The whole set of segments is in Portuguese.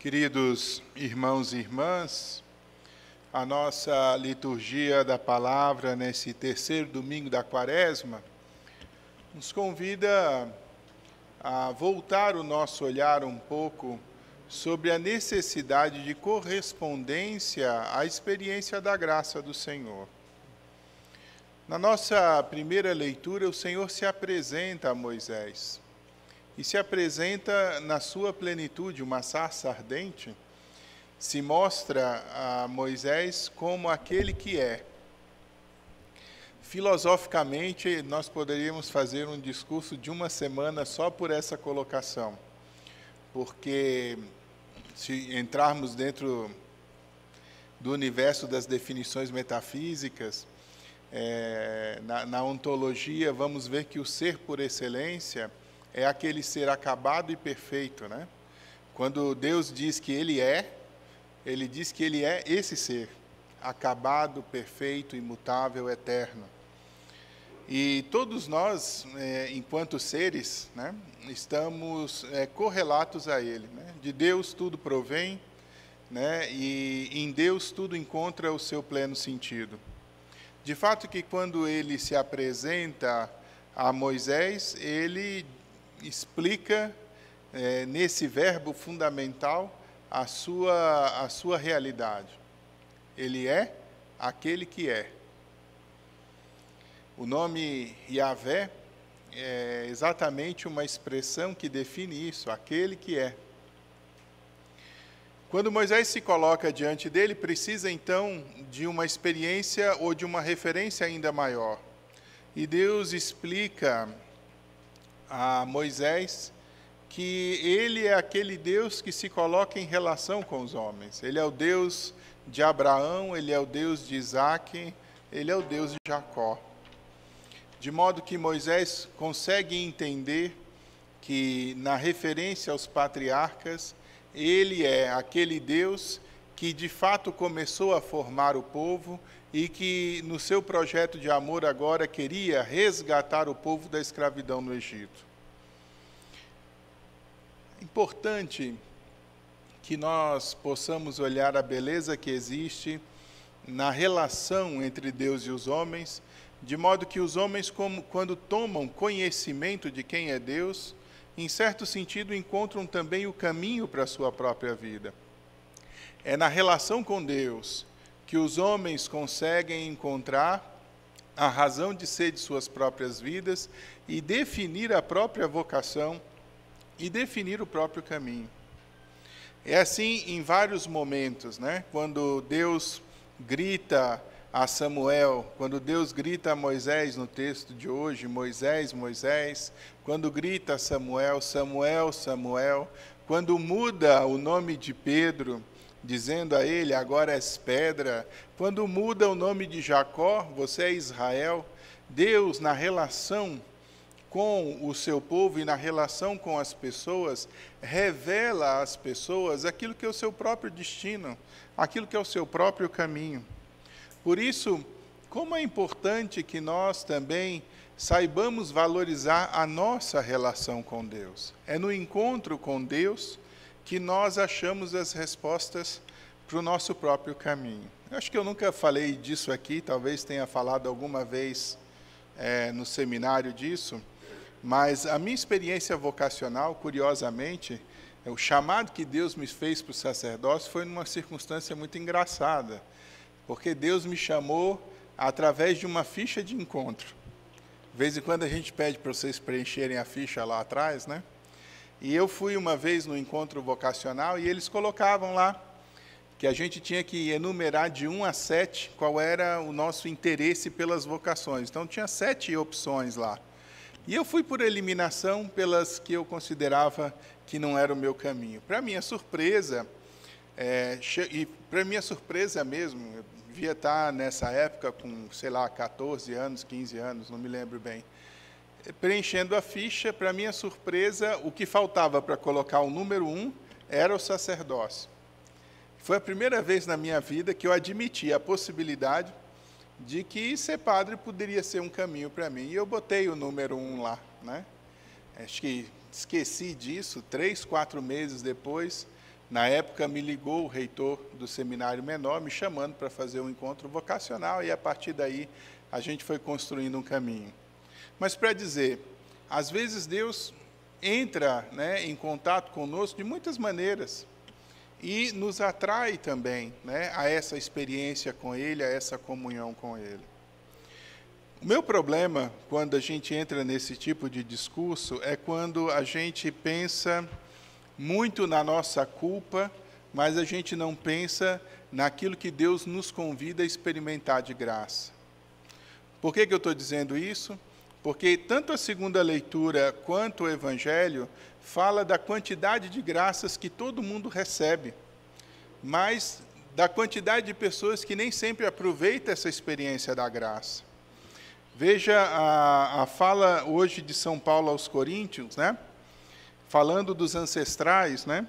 Queridos irmãos e irmãs, a nossa liturgia da palavra nesse terceiro domingo da Quaresma nos convida a voltar o nosso olhar um pouco sobre a necessidade de correspondência à experiência da graça do Senhor. Na nossa primeira leitura, o Senhor se apresenta a Moisés. E se apresenta na sua plenitude, uma sarça ardente, se mostra a Moisés como aquele que é. Filosoficamente, nós poderíamos fazer um discurso de uma semana só por essa colocação, porque se entrarmos dentro do universo das definições metafísicas, na ontologia, vamos ver que o ser por excelência é aquele ser acabado e perfeito, né? Quando Deus diz que Ele diz que Ele é esse ser, acabado, perfeito, imutável, eterno. E todos nós, enquanto seres, né, estamos correlatos a Ele, né? De Deus tudo provém, né, e em Deus tudo encontra o seu pleno sentido. De fato que quando Ele se apresenta a Moisés, Ele explica nesse verbo fundamental a sua realidade. Ele é aquele que é. O nome Yahvé é exatamente uma expressão que define isso, aquele que é. Quando Moisés se coloca diante dele, precisa então de uma experiência ou de uma referência ainda maior. E Deus explica a Moisés que ele é aquele Deus que se coloca em relação com os homens. Ele é o Deus de Abraão, ele é o Deus de Isaac, ele é o Deus de Jacó. De modo que Moisés consegue entender que, na referência aos patriarcas, ele é aquele Deus que de fato começou a formar o povo e que, no seu projeto de amor agora, queria resgatar o povo da escravidão no Egito. É importante que nós possamos olhar a beleza que existe na relação entre Deus e os homens, de modo que os homens, quando tomam conhecimento de quem é Deus, em certo sentido encontram também o caminho para a sua própria vida. É na relação com Deus que os homens conseguem encontrar a razão de ser de suas próprias vidas e definir a própria vocação e definir o próprio caminho. É assim em vários momentos, né? Quando Deus grita a Samuel, quando Deus grita a Moisés no texto de hoje, Moisés, Moisés, quando grita a Samuel, Samuel, Samuel, quando muda o nome de Pedro, dizendo a ele, agora és pedra, quando muda o nome de Jacó, você é Israel, Deus, na relação com o seu povo e na relação com as pessoas, revela às pessoas aquilo que é o seu próprio destino, aquilo que é o seu próprio caminho. Por isso, como é importante que nós também saibamos valorizar a nossa relação com Deus. É no encontro com Deus que nós achamos as respostas para o nosso próprio caminho. Acho que eu nunca falei disso aqui, talvez tenha falado alguma vez no seminário disso, mas a minha experiência vocacional, curiosamente, o chamado que Deus me fez para o sacerdócio foi numa circunstância muito engraçada, porque Deus me chamou através de uma ficha de encontro. De vez em quando a gente pede para vocês preencherem a ficha lá atrás, né? E eu fui uma vez no encontro vocacional e eles colocavam lá que a gente tinha que enumerar de 1 a 7 qual era o nosso interesse pelas vocações. Então tinha 7 opções lá. E eu fui por eliminação pelas que eu considerava que não era o meu caminho. Para minha surpresa, e para minha surpresa mesmo, eu devia estar nessa época com, sei lá, 14 anos, 15 anos, não me lembro bem. Preenchendo a ficha, para minha surpresa, o que faltava para colocar o número 1 era o sacerdócio. Foi a primeira vez na minha vida que eu admiti a possibilidade de que ser padre poderia ser um caminho para mim. E eu botei o número 1 lá, né? Acho que esqueci disso, 3, 4 meses depois, Na época, me ligou o reitor do seminário menor, me chamando para fazer um encontro vocacional, e a partir daí a gente foi construindo um caminho. Mas para dizer, às vezes Deus entra, né, em contato conosco de muitas maneiras e nos atrai também, né, a essa experiência com Ele, a essa comunhão com Ele. O meu problema, quando a gente entra nesse tipo de discurso, é quando a gente pensa muito na nossa culpa, mas a gente não pensa naquilo que Deus nos convida a experimentar de graça. Por que eu estou dizendo isso? Porque tanto a segunda leitura quanto o Evangelho fala da quantidade de graças que todo mundo recebe, mas da quantidade de pessoas que nem sempre aproveitam essa experiência da graça. Veja a fala hoje de São Paulo aos Coríntios, né? Falando dos ancestrais, né?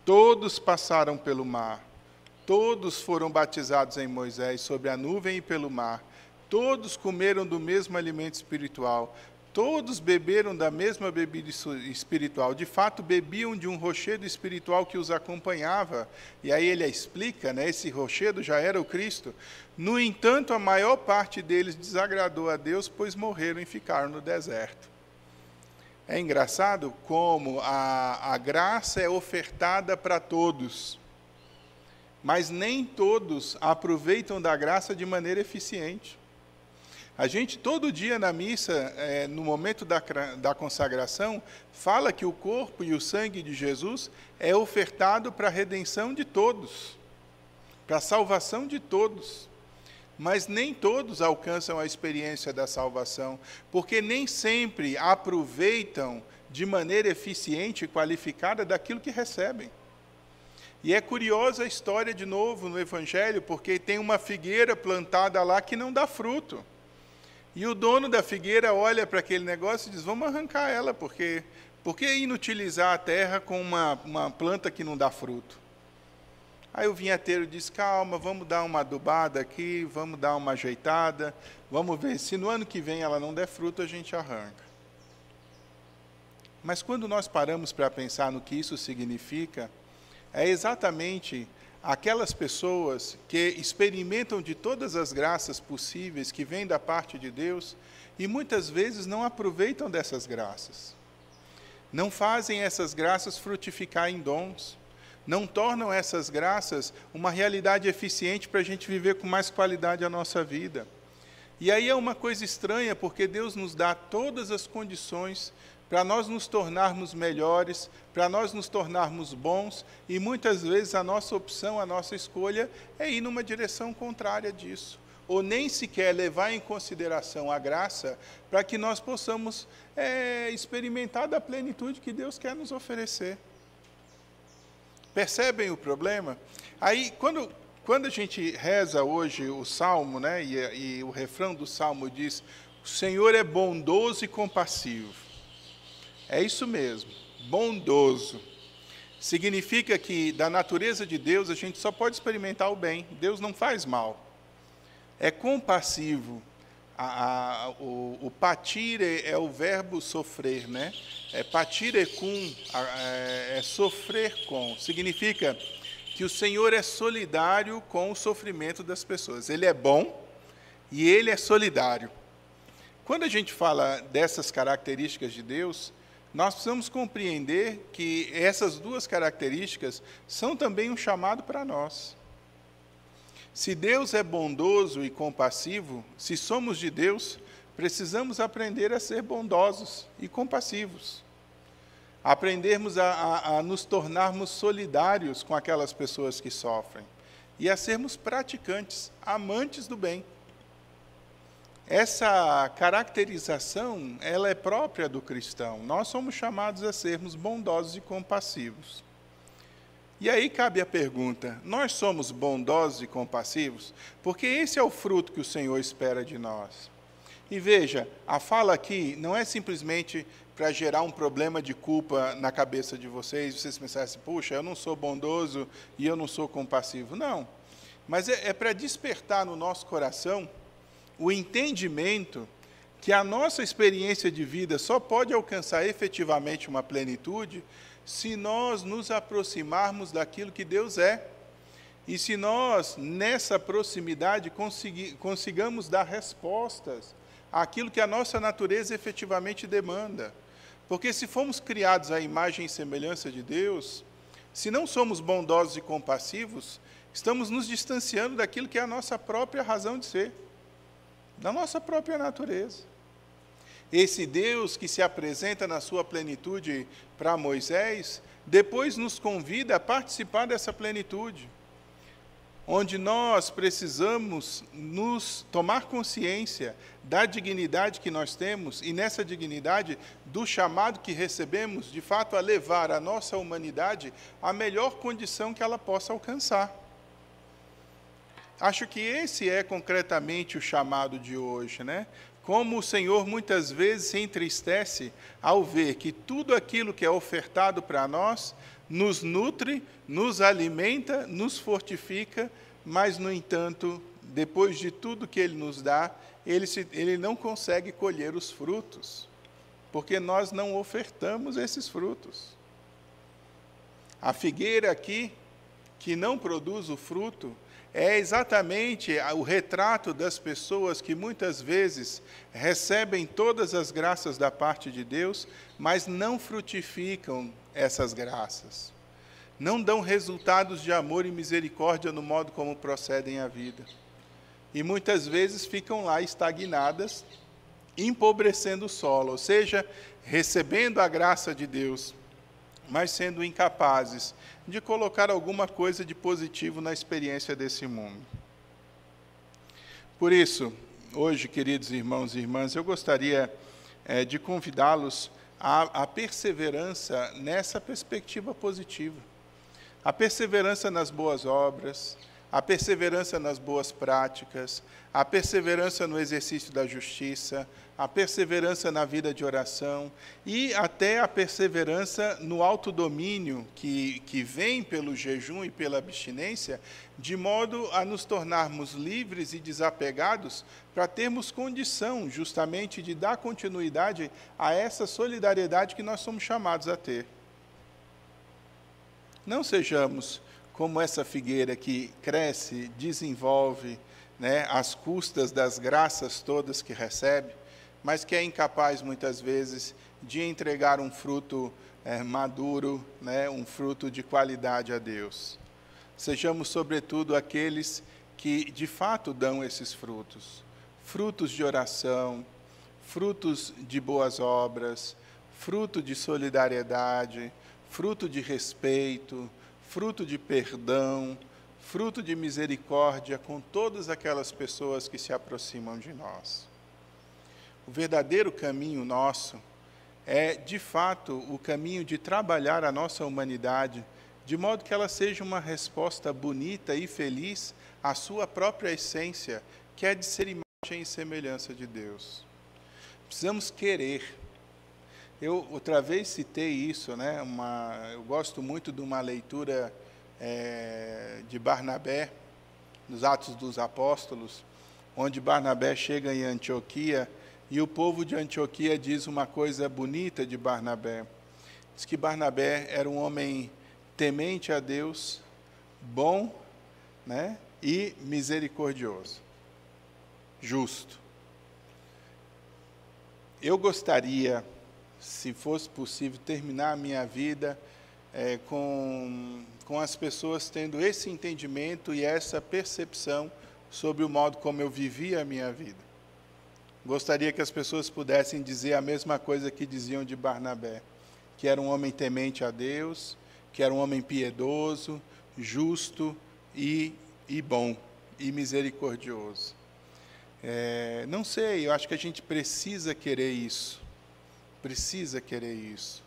Todos passaram pelo mar, todos foram batizados em Moisés sobre a nuvem e pelo mar, todos comeram do mesmo alimento espiritual, todos beberam da mesma bebida espiritual. De fato, bebiam de um rochedo espiritual que os acompanhava. E aí ele explica, né, esse rochedo já era o Cristo. No entanto, a maior parte deles desagradou a Deus, pois morreram e ficaram no deserto. É engraçado como a graça é ofertada para todos, mas nem todos aproveitam da graça de maneira eficiente. A gente, todo dia na missa, no momento da consagração, fala que o corpo e o sangue de Jesus é ofertado para a redenção de todos, para a salvação de todos. Mas nem todos alcançam a experiência da salvação, porque nem sempre aproveitam de maneira eficiente e qualificada daquilo que recebem. E é curiosa a história, de novo, no Evangelho, porque tem uma figueira plantada lá que não dá fruto. E o dono da figueira olha para aquele negócio e diz, vamos arrancar ela, porque por que inutilizar a terra com uma planta que não dá fruto? Aí o vinhateiro diz, calma, vamos dar uma adubada aqui, vamos dar uma ajeitada, vamos ver, se no ano que vem ela não der fruto, a gente arranca. Mas quando nós paramos para pensar no que isso significa, é exatamente aquelas pessoas que experimentam de todas as graças possíveis que vêm da parte de Deus e muitas vezes não aproveitam dessas graças. Não fazem essas graças frutificar em dons. Não tornam essas graças uma realidade eficiente para a gente viver com mais qualidade a nossa vida. E aí é uma coisa estranha, porque Deus nos dá todas as condições para nós nos tornarmos melhores, para nós nos tornarmos bons, e muitas vezes a nossa opção, a nossa escolha é ir numa direção contrária disso, ou nem sequer levar em consideração a graça para que nós possamos experimentar da plenitude que Deus quer nos oferecer. Percebem o problema? Aí, quando a gente reza hoje o Salmo, né, e o refrão do Salmo diz, o Senhor é bondoso e compassivo. É isso mesmo, bondoso. Significa que, da natureza de Deus, a gente só pode experimentar o bem. Deus não faz mal. É compassivo. O patire é o verbo sofrer, né? Patire cum, é sofrer com. Significa que o Senhor é solidário com o sofrimento das pessoas. Ele é bom e Ele é solidário. Quando a gente fala dessas características de Deus, nós precisamos compreender que essas duas características são também um chamado para nós. Se Deus é bondoso e compassivo, se somos de Deus, precisamos aprender a ser bondosos e compassivos. Aprendermos a nos tornarmos solidários com aquelas pessoas que sofrem e a sermos praticantes, amantes do bem. Essa caracterização, ela é própria do cristão. Nós somos chamados a sermos bondosos e compassivos. E aí cabe a pergunta, nós somos bondosos e compassivos? Porque esse é o fruto que o Senhor espera de nós. E veja, a fala aqui não é simplesmente para gerar um problema de culpa na cabeça de vocês pensarem assim, puxa, eu não sou bondoso e eu não sou compassivo. Não, mas é para despertar no nosso coração o entendimento que a nossa experiência de vida só pode alcançar efetivamente uma plenitude se nós nos aproximarmos daquilo que Deus é. E se nós, nessa proximidade, consigamos dar respostas àquilo que a nossa natureza efetivamente demanda. Porque se fomos criados à imagem e semelhança de Deus, se não somos bondosos e compassivos, estamos nos distanciando daquilo que é a nossa própria razão de ser, da nossa própria natureza. Esse Deus que se apresenta na sua plenitude para Moisés, depois nos convida a participar dessa plenitude, onde nós precisamos nos tomar consciência da dignidade que nós temos e nessa dignidade do chamado que recebemos, de fato, a levar a nossa humanidade à melhor condição que ela possa alcançar. Acho que esse é concretamente o chamado de hoje, né? Como o Senhor muitas vezes se entristece ao ver que tudo aquilo que é ofertado para nós nos nutre, nos alimenta, nos fortifica, mas, no entanto, depois de tudo que Ele nos dá, Ele não consegue colher os frutos, porque nós não ofertamos esses frutos. A figueira aqui, que não produz o fruto, é exatamente o retrato das pessoas que muitas vezes recebem todas as graças da parte de Deus, mas não frutificam essas graças. Não dão resultados de amor e misericórdia no modo como procedem a vida. E muitas vezes ficam lá estagnadas, empobrecendo o solo, ou seja, recebendo a graça de Deus, mas sendo incapazes de colocar alguma coisa de positivo na experiência desse mundo. Por isso, hoje, queridos irmãos e irmãs, eu gostaria de convidá-los à perseverança nessa perspectiva positiva. A perseverança nas boas obras, a perseverança nas boas práticas, a perseverança no exercício da justiça, a perseverança na vida de oração e até a perseverança no autodomínio que vem pelo jejum e pela abstinência, de modo a nos tornarmos livres e desapegados para termos condição justamente de dar continuidade a essa solidariedade que nós somos chamados a ter. Não sejamos como essa figueira que cresce, desenvolve, né, às custas das graças todas que recebe, mas que é incapaz, muitas vezes, de entregar um fruto maduro, né, um fruto de qualidade a Deus. Sejamos, sobretudo, aqueles que, de fato, dão esses frutos. Frutos de oração, frutos de boas obras, fruto de solidariedade, fruto de respeito, fruto de perdão, fruto de misericórdia com todas aquelas pessoas que se aproximam de nós. O verdadeiro caminho nosso é, de fato, o caminho de trabalhar a nossa humanidade, de modo que ela seja uma resposta bonita e feliz à sua própria essência, que é de ser imagem e semelhança de Deus. Precisamos querer. Eu outra vez citei isso, né? Eu gosto muito de uma leitura de Barnabé, nos Atos dos Apóstolos, onde Barnabé chega em Antioquia e o povo de Antioquia diz uma coisa bonita de Barnabé. Diz que Barnabé era um homem temente a Deus, bom, né? E misericordioso, justo. Eu gostaria, se fosse possível, terminar a minha vida com as pessoas tendo esse entendimento e essa percepção sobre o modo como eu vivia a minha vida. Gostaria que as pessoas pudessem dizer a mesma coisa que diziam de Barnabé, que era um homem temente a Deus, que era um homem piedoso, justo e bom, e misericordioso. Não sei, eu acho que a gente precisa querer isso. Precisa querer isso.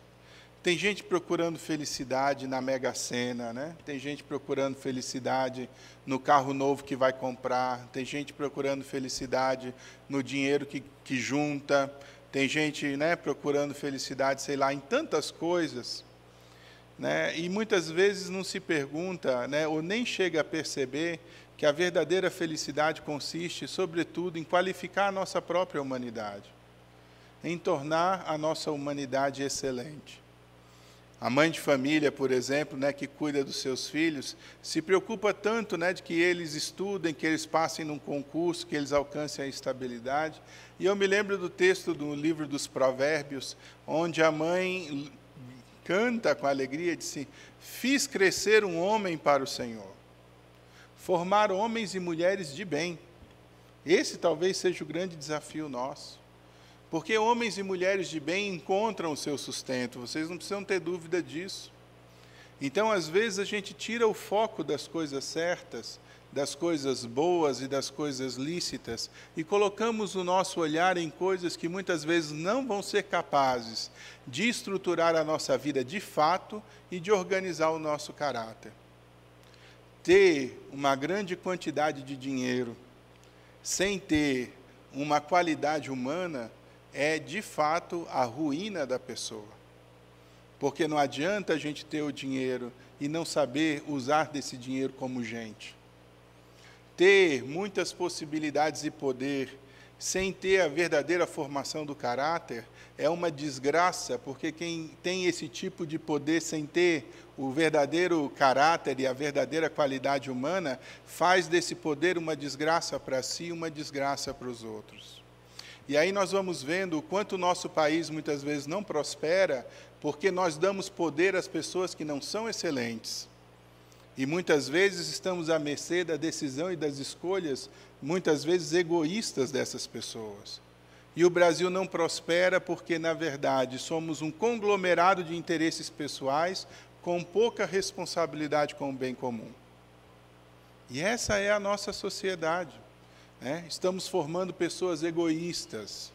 Tem gente procurando felicidade na Mega Sena, né? Tem gente procurando felicidade no carro novo que vai comprar, tem gente procurando felicidade no dinheiro que junta, tem gente, né, procurando felicidade, sei lá, em tantas coisas, né? E muitas vezes não se pergunta, né, ou nem chega a perceber que a verdadeira felicidade consiste, sobretudo, em qualificar a nossa própria humanidade, em tornar a nossa humanidade excelente. A mãe de família, por exemplo, né, que cuida dos seus filhos, se preocupa tanto, né, de que eles estudem, que eles passem num concurso, que eles alcancem a estabilidade. E eu me lembro do texto do livro dos Provérbios, onde a mãe canta com alegria, disse: fiz crescer um homem para o Senhor, formar homens e mulheres de bem. Esse talvez seja o grande desafio nosso. Porque homens e mulheres de bem encontram o seu sustento, vocês não precisam ter dúvida disso. Então, às vezes, a gente tira o foco das coisas certas, das coisas boas e das coisas lícitas, e colocamos o nosso olhar em coisas que muitas vezes não vão ser capazes de estruturar a nossa vida de fato e de organizar o nosso caráter. Ter uma grande quantidade de dinheiro, sem ter uma qualidade humana, é, de fato, a ruína da pessoa. Porque não adianta a gente ter o dinheiro e não saber usar desse dinheiro como gente. Ter muitas possibilidades e poder sem ter a verdadeira formação do caráter é uma desgraça, porque quem tem esse tipo de poder sem ter o verdadeiro caráter e a verdadeira qualidade humana, faz desse poder uma desgraça para si e uma desgraça para os outros. E aí nós vamos vendo o quanto o nosso país muitas vezes não prospera, porque nós damos poder às pessoas que não são excelentes. E muitas vezes estamos à mercê da decisão e das escolhas, muitas vezes egoístas dessas pessoas. E o Brasil não prospera porque, na verdade, somos um conglomerado de interesses pessoais com pouca responsabilidade com o bem comum. E essa é a nossa sociedade. Estamos formando pessoas egoístas,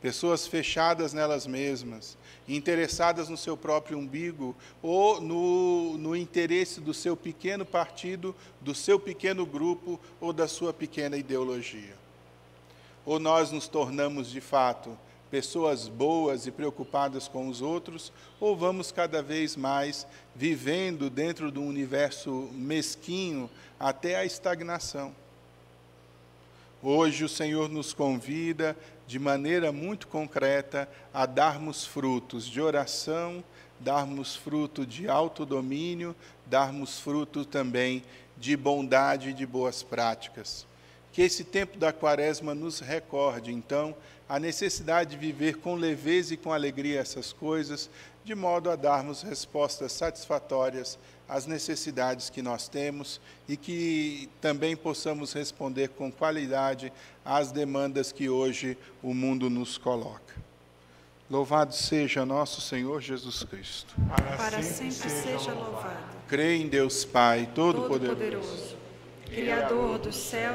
pessoas fechadas nelas mesmas, interessadas no seu próprio umbigo ou no interesse do seu pequeno partido, do seu pequeno grupo ou da sua pequena ideologia. Ou nós nos tornamos, de fato, pessoas boas e preocupadas com os outros, ou vamos cada vez mais vivendo dentro de um universo mesquinho até a estagnação. Hoje o Senhor nos convida, de maneira muito concreta, a darmos frutos de oração, darmos fruto de autodomínio, darmos fruto também de bondade e de boas práticas. Que esse tempo da Quaresma nos recorde, então, a necessidade de viver com leveza e com alegria essas coisas, de modo a darmos respostas satisfatórias às necessidades que nós temos e que também possamos responder com qualidade às demandas que hoje o mundo nos coloca. Louvado seja nosso Senhor Jesus Cristo. Para sempre seja louvado. Creio em Deus Pai, Todo-Poderoso, Criador do céu